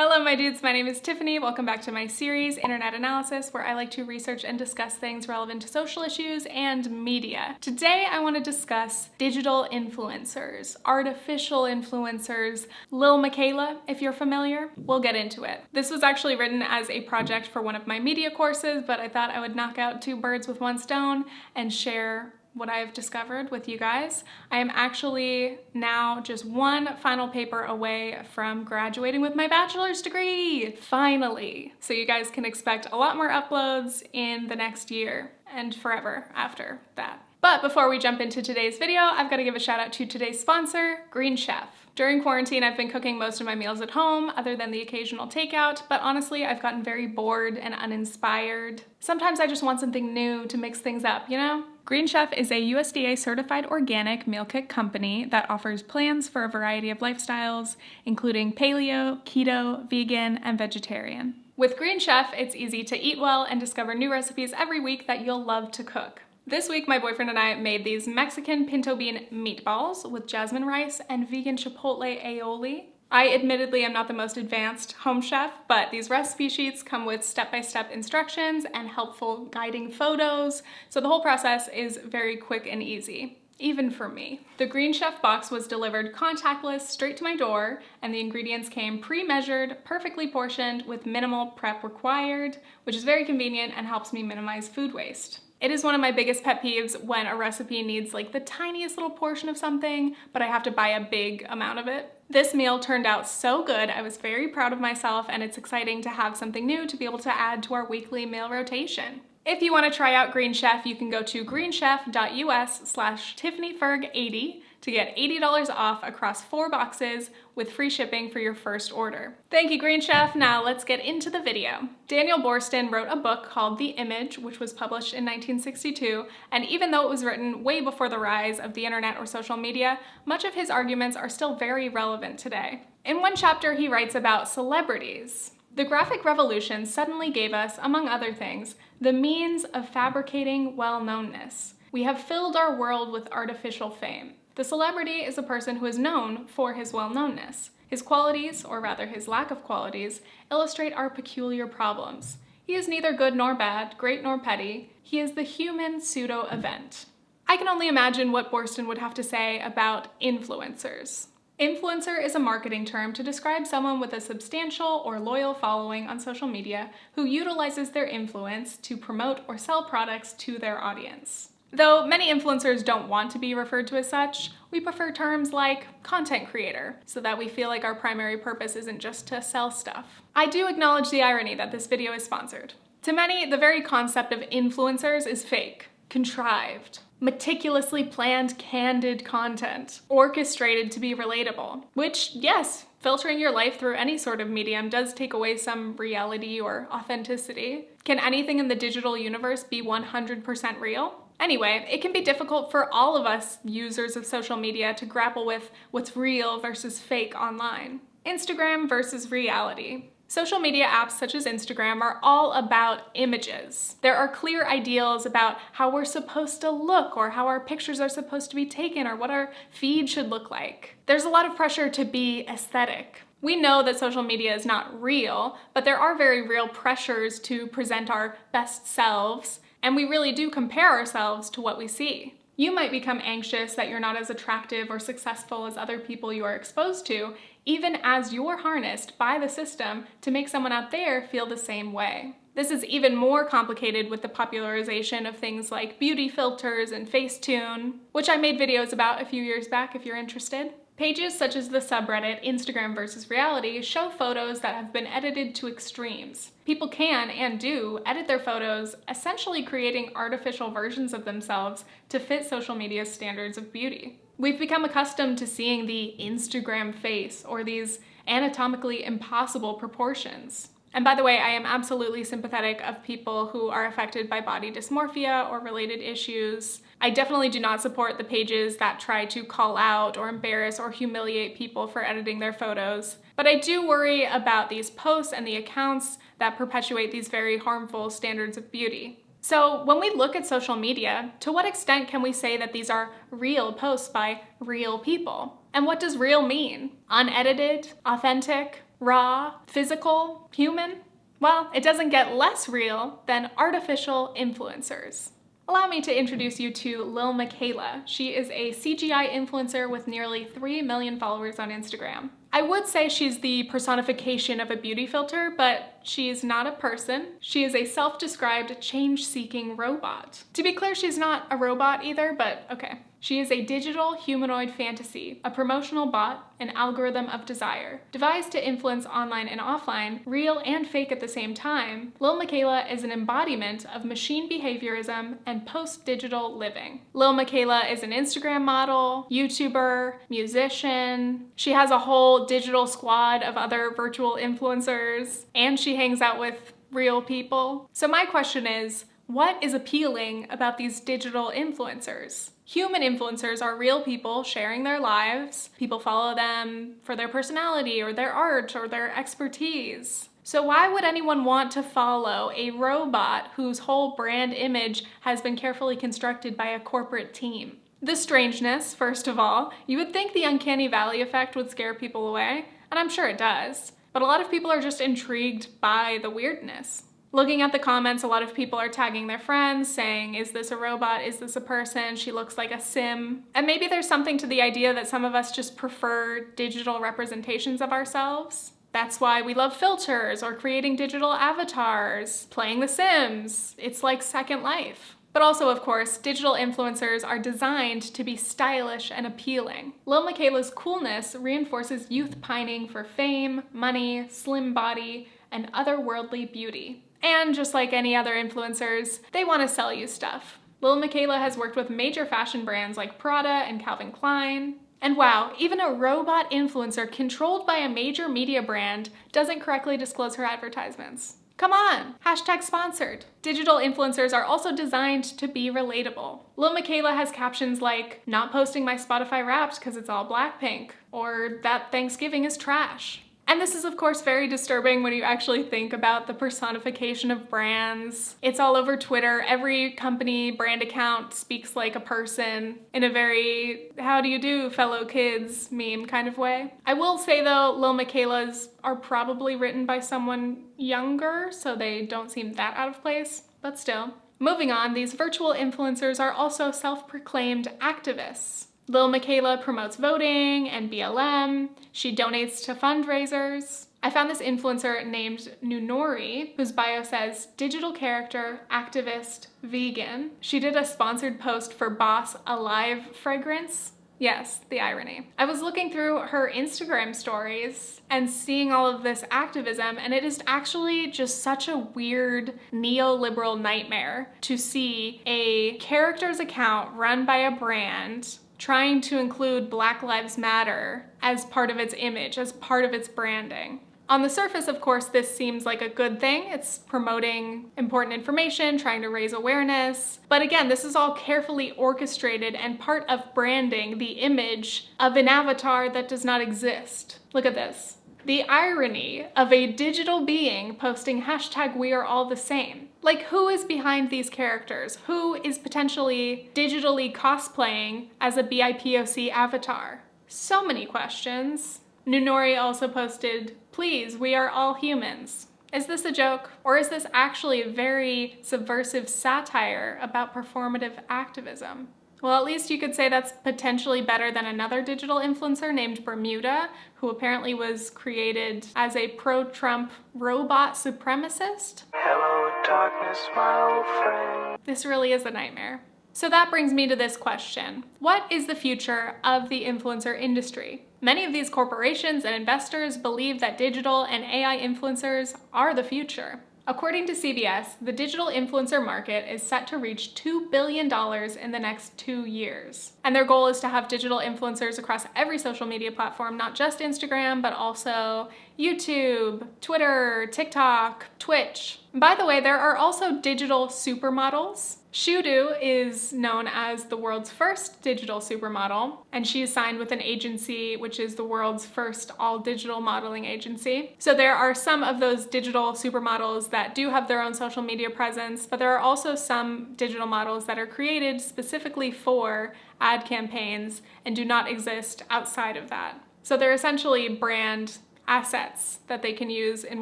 Hello my dudes, my name is Tiffany. Welcome back to my series, Internet Analysis, where I like to research and discuss things relevant to social issues and media. Today I want to discuss digital influencers, artificial influencers, Lil Miquela, if you're familiar. We'll get into it. This was actually written as a project for one of my media courses, but I thought I would knock out two birds with one stone and share what I've discovered with you guys. I am actually now just one final paper away from graduating with my bachelor's degree, finally. So you guys can expect a lot more uploads in the next year and forever after that. But before we jump into today's video, I've got to give a shout out to today's sponsor, Green Chef. During quarantine, I've been cooking most of my meals at home, other than the occasional takeout, but honestly, I've gotten very bored and uninspired. Sometimes I just want something new to mix things up, you know? Green Chef is a USDA certified organic meal kit company that offers plans for a variety of lifestyles, including paleo, keto, vegan, and vegetarian. With Green Chef, it's easy to eat well and discover new recipes every week that you'll love to cook. This week, my boyfriend and I made these Mexican pinto bean meatballs with jasmine rice and vegan chipotle aioli. I admittedly am not the most advanced home chef, but these recipe sheets come with step-by-step instructions and helpful guiding photos, so the whole process is very quick and easy, even for me. The Green Chef box was delivered contactless straight to my door, and the ingredients came pre-measured, perfectly portioned, with minimal prep required, which is very convenient and helps me minimize food waste. It is one of my biggest pet peeves when a recipe needs like the tiniest little portion of something, but I have to buy a big amount of it. This meal turned out so good. I was very proud of myself, and it's exciting to have something new to be able to add to our weekly meal rotation. If you want to try out Green Chef, you can go to greenchef.us/Tiffanyferg80 to get $80 off across 4 boxes with free shipping for your first order. Thank you, Green Chef. Now let's get into the video. Daniel Boorstin wrote a book called The Image, which was published in 1962, and even though it was written way before the rise of the internet or social media, much of his arguments are still very relevant today. In one chapter, he writes about celebrities. The graphic revolution suddenly gave us, among other things, the means of fabricating well-knownness. We have filled our world with artificial fame. The celebrity is a person who is known for his well-knownness. His qualities, or rather his lack of qualities, illustrate our peculiar problems. He is neither good nor bad, great nor petty. He is the human pseudo-event. I can only imagine what Boorstin would have to say about influencers. Influencer is a marketing term to describe someone with a substantial or loyal following on social media who utilizes their influence to promote or sell products to their audience. Though many influencers don't want to be referred to as such, we prefer terms like content creator, so that we feel like our primary purpose isn't just to sell stuff. I do acknowledge the irony that this video is sponsored. To many, the very concept of influencers is fake, contrived, meticulously planned, candid content, orchestrated to be relatable, which, yes, filtering your life through any sort of medium does take away some reality or authenticity. Can anything in the digital universe be 100% real? Anyway, it can be difficult for all of us users of social media to grapple with what's real versus fake online. Instagram versus reality. Social media apps such as Instagram are all about images. There are clear ideals about how we're supposed to look, or how our pictures are supposed to be taken, or what our feed should look like. There's a lot of pressure to be aesthetic. We know that social media is not real, but there are very real pressures to present our best selves, and we really do compare ourselves to what we see. You might become anxious that you're not as attractive or successful as other people you are exposed to, even as you're harnessed by the system to make someone out there feel the same way. This is even more complicated with the popularization of things like beauty filters and Facetune, which I made videos about a few years back if you're interested. Pages such as the subreddit Instagram versus reality show photos that have been edited to extremes. People can, and do, edit their photos, essentially creating artificial versions of themselves to fit social media's standards of beauty. We've become accustomed to seeing the Instagram face, or these anatomically impossible proportions. And by the way, I am absolutely sympathetic of people who are affected by body dysmorphia or related issues. I definitely do not support the pages that try to call out or embarrass or humiliate people for editing their photos. But I do worry about these posts and the accounts that perpetuate these very harmful standards of beauty. So when we look at social media, to what extent can we say that these are real posts by real people? And what does real mean? Unedited? Authentic? raw, physical, human? Well, it doesn't get less real than artificial influencers. Allow me to introduce you to Lil Miquela. She is a CGI influencer with nearly 3 million followers on Instagram. I would say she's the personification of a beauty filter, but she's not a person. She is a self-described change-seeking robot. To be clear, she's not a robot either, but okay. She is a digital humanoid fantasy, a promotional bot, an algorithm of desire. Devised to influence online and offline, real and fake at the same time, Lil Miquela is an embodiment of machine behaviorism and post-digital living. Lil Miquela is an Instagram model, YouTuber, musician. She has a whole digital squad of other virtual influencers, and she hangs out with real people. So my question is, what is appealing about these digital influencers? Human influencers are real people sharing their lives. People follow them for their personality or their art or their expertise. So why would anyone want to follow a robot whose whole brand image has been carefully constructed by a corporate team? The strangeness, first of all. You would think the uncanny valley effect would scare people away, and I'm sure it does. But a lot of people are just intrigued by the weirdness. Looking at the comments, a lot of people are tagging their friends, saying, is this a robot? Is this a person? She looks like a sim. And maybe there's something to the idea that some of us just prefer digital representations of ourselves. That's why we love filters or creating digital avatars, playing The Sims. It's like Second Life. But also, of course, digital influencers are designed to be stylish and appealing. Lil Miquela's coolness reinforces youth pining for fame, money, slim body, and otherworldly beauty. And just like any other influencers, they want to sell you stuff. Lil Miquela has worked with major fashion brands like Prada and Calvin Klein. And wow, even a robot influencer controlled by a major media brand doesn't correctly disclose her advertisements. Come on, hashtag sponsored. Digital influencers are also designed to be relatable. Lil Miquela has captions like, not posting my Spotify Wrapped because it's all Blackpink, or that Thanksgiving is trash. And this is of course very disturbing when you actually think about the personification of brands. It's all over Twitter. Every company brand account speaks like a person in a very how do you do fellow kids meme kind of way. I will say though, Lil Miquela's are probably written by someone younger, so they don't seem that out of place, but still. Moving on, these virtual influencers are also self-proclaimed activists. Lil Miquela promotes voting and BLM. She donates to fundraisers. I found this influencer named Nunori, whose bio says, digital character, activist, vegan. She did a sponsored post for Boss Alive fragrance. Yes, the irony. I was looking through her Instagram stories and seeing all of this activism, and it is actually just such a weird neoliberal nightmare to see a character's account run by a brand trying to include Black Lives Matter as part of its image, as part of its branding. On the surface, of course, this seems like a good thing. It's promoting important information, trying to raise awareness. But again, this is all carefully orchestrated and part of branding the image of an avatar that does not exist. Look at this. The irony of a digital being posting hashtag we are all the same. Like, who is behind these characters? Who is potentially digitally cosplaying as a BIPOC avatar? So many questions. Nunori also posted, please, we are all humans. Is this a joke? Or is this actually a very subversive satire about performative activism? Well, at least you could say that's potentially better than another digital influencer named Bermuda, who apparently was created as a pro-Trump robot supremacist. Hello, darkness, my old friend. This really is a nightmare. So that brings me to this question. What is the future of the influencer industry? Many of these corporations and investors believe that digital and AI influencers are the future. According to CBS, the digital influencer market is set to reach $2 billion in the next 2 years. And their goal is to have digital influencers across every social media platform, not just Instagram, but also YouTube, Twitter, TikTok, Twitch. By the way, there are also digital supermodels. Shudu is known as the world's first digital supermodel, and she is signed with an agency which is the world's first all-digital modeling agency. So there are some of those digital supermodels that do have their own social media presence, but there are also some digital models that are created specifically for ad campaigns and do not exist outside of that. So they're essentially brand assets that they can use in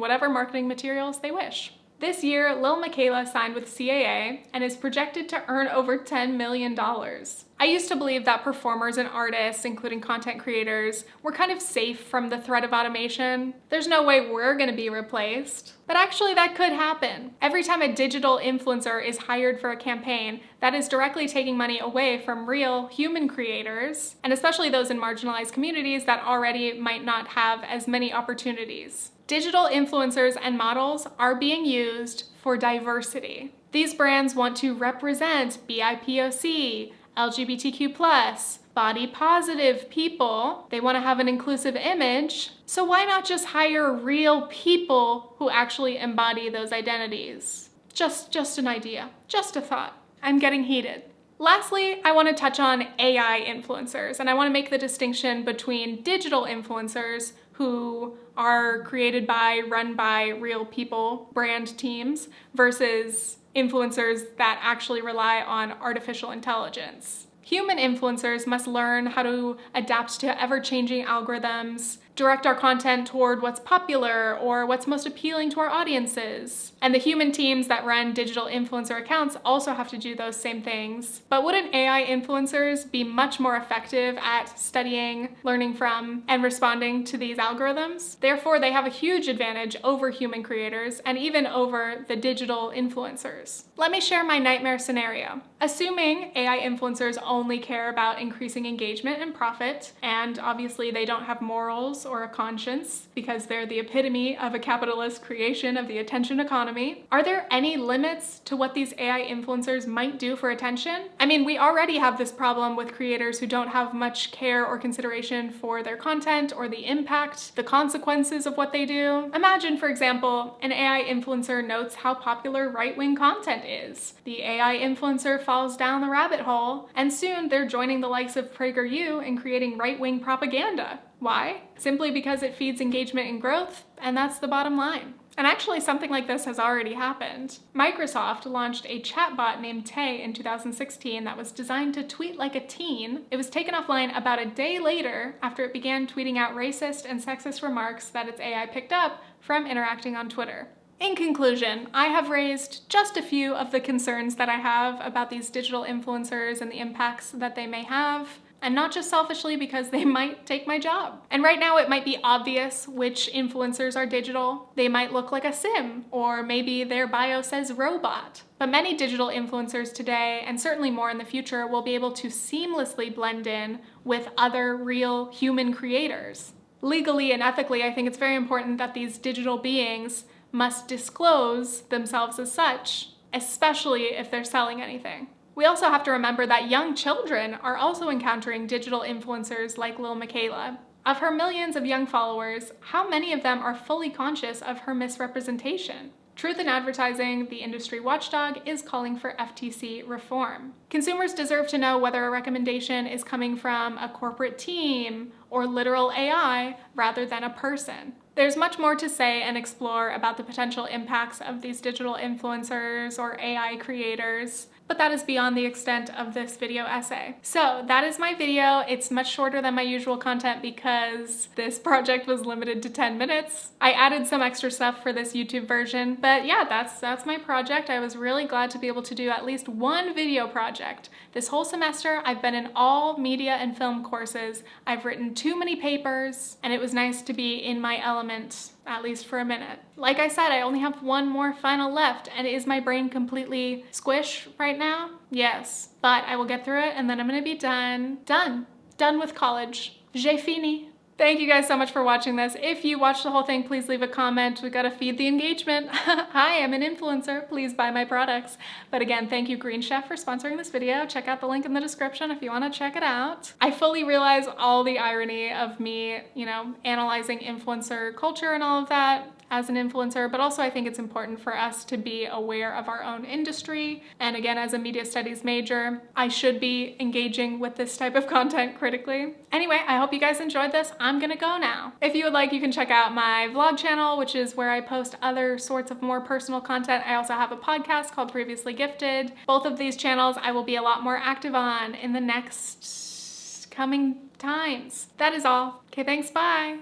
whatever marketing materials they wish. This year, Lil Miquela signed with CAA and is projected to earn over $10 million. I used to believe that performers and artists, including content creators, were kind of safe from the threat of automation. There's no way we're gonna be replaced. But actually that could happen. Every time a digital influencer is hired for a campaign, that is directly taking money away from real human creators, and especially those in marginalized communities that already might not have as many opportunities. Digital influencers and models are being used for diversity. These brands want to represent BIPOC, LGBTQ+, body positive people. They want to have an inclusive image. So why not just hire real people who actually embody those identities? Just an idea, just a thought. I'm getting heated. Lastly, I want to touch on AI influencers, and I want to make the distinction between digital influencers who are created by, run by real people, brand teams, versus influencers that actually rely on artificial intelligence. Human influencers must learn how to adapt to ever-changing algorithms, direct our content toward what's popular or what's most appealing to our audiences. And the human teams that run digital influencer accounts also have to do those same things. But wouldn't AI influencers be much more effective at studying, learning from, and responding to these algorithms? Therefore, they have a huge advantage over human creators and even over the digital influencers. Let me share my nightmare scenario. Assuming AI influencers only care about increasing engagement and profit, and obviously they don't have morals or a conscience because they're the epitome of a capitalist creation of the attention economy, are there any limits to what these AI influencers might do for attention? I mean, we already have this problem with creators who don't have much care or consideration for their content or the impact, the consequences of what they do. Imagine, for example, an AI influencer notes how popular right-wing content is. The AI influencer falls down the rabbit hole, and soon they're joining the likes of PragerU in creating right-wing propaganda. Why? Simply because it feeds engagement and growth, and that's the bottom line. And actually, something like this has already happened. Microsoft launched a chatbot named Tay in 2016 that was designed to tweet like a teen. It was taken offline about a day later after it began tweeting out racist and sexist remarks that its AI picked up from interacting on Twitter. In conclusion, I have raised just a few of the concerns that I have about these digital influencers and the impacts that they may have. And not just selfishly because they might take my job. And right now it might be obvious which influencers are digital. They might look like a sim, or maybe their bio says robot. But many digital influencers today, and certainly more in the future, will be able to seamlessly blend in with other real human creators. Legally and ethically, I think it's very important that these digital beings must disclose themselves as such, especially if they're selling anything. We also have to remember that young children are also encountering digital influencers like Lil Miquela. Of her millions of young followers, how many of them are fully conscious of her misrepresentation? Truth in Advertising, the industry watchdog, is calling for FTC reform. Consumers deserve to know whether a recommendation is coming from a corporate team or literal AI rather than a person. There's much more to say and explore about the potential impacts of these digital influencers or AI creators, but that is beyond the extent of this video essay. So that is my video. It's much shorter than my usual content because this project was limited to 10 minutes. I added some extra stuff for this YouTube version, but yeah, that's my project. I was really glad to be able to do at least one video project. This whole semester, I've been in all media and film courses. I've written too many papers, and it was nice to be in my element, at least for a minute. Like I said, I only have one more final left, and is my brain completely squish right now? Yes, but I will get through it, and then I'm gonna be done. Done with college. J'ai fini. Thank you guys so much for watching this. If you watched the whole thing, please leave a comment. We gotta feed the engagement. Hi, I'm an influencer. Please buy my products. But again, thank you Green Chef for sponsoring this video. Check out the link in the description if you wanna check it out. I fully realize all the irony of me, analyzing influencer culture and all of that as an influencer, but also I think it's important for us to be aware of our own industry. And again, as a media studies major, I should be engaging with this type of content critically. Anyway, I hope you guys enjoyed this. I'm gonna go now. If you would like, you can check out my vlog channel, which is where I post other sorts of more personal content. I also have a podcast called Previously Gifted. Both of these channels I will be a lot more active on in the next coming times. That is all. Okay, thanks, bye.